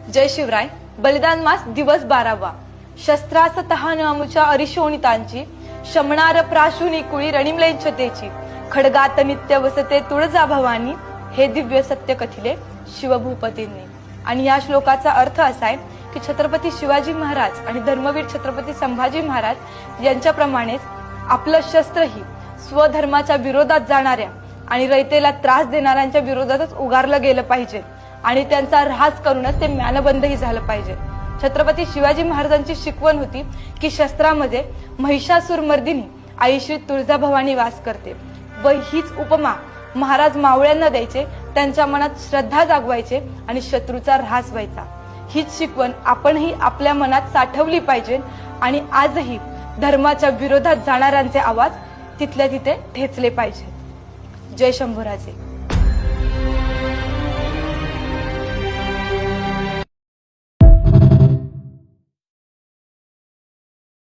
जय शिवराय. बलिदान मास दिवस 12वा. शस्त्रास तहान अमुच्या अरिशोणितांची शमणार प्राशुनी कुळी रणिमलेंछतेची खडगात नित्य वसते तुळजा भवानी हे दिव्य सत्य कथिले शिवभूपतींनी. आणि या श्लोकाचा अर्थ असा आहे की छत्रपती शिवाजी महाराज आणि धर्मवीर छत्रपती संभाजी महाराज यांच्याप्रमाणेच आपलं शस्त्रही स्वधर्माच्या विरोधात जाणाऱ्या आणि रयतेला त्रास देणाऱ्यांच्या विरोधातच उगारलं गेलं पाहिजे आणि त्यांचा ऱ्हास करूनच ते म्यानबंदही झालं पाहिजे. छत्रपती शिवाजी महाराजांची शिकवण होती की शस्त्रामध्ये महिषासूर मर्दिनी आई श्री तुळजाभवानी वास करते व हीच उपमा महाराज मावळ्यांना द्यायचे, त्यांच्या मनात श्रद्धा जागवायचे आणि शत्रूचा ऱ्हास व्हायचा. हीच शिकवण आपणही आपल्या मनात साठवली पाहिजे आणि आजही धर्माच्या विरोधात जाणाऱ्यांचे आवाज तिथल्या तिथे ठेचले पाहिजे. जय शंभूराजे.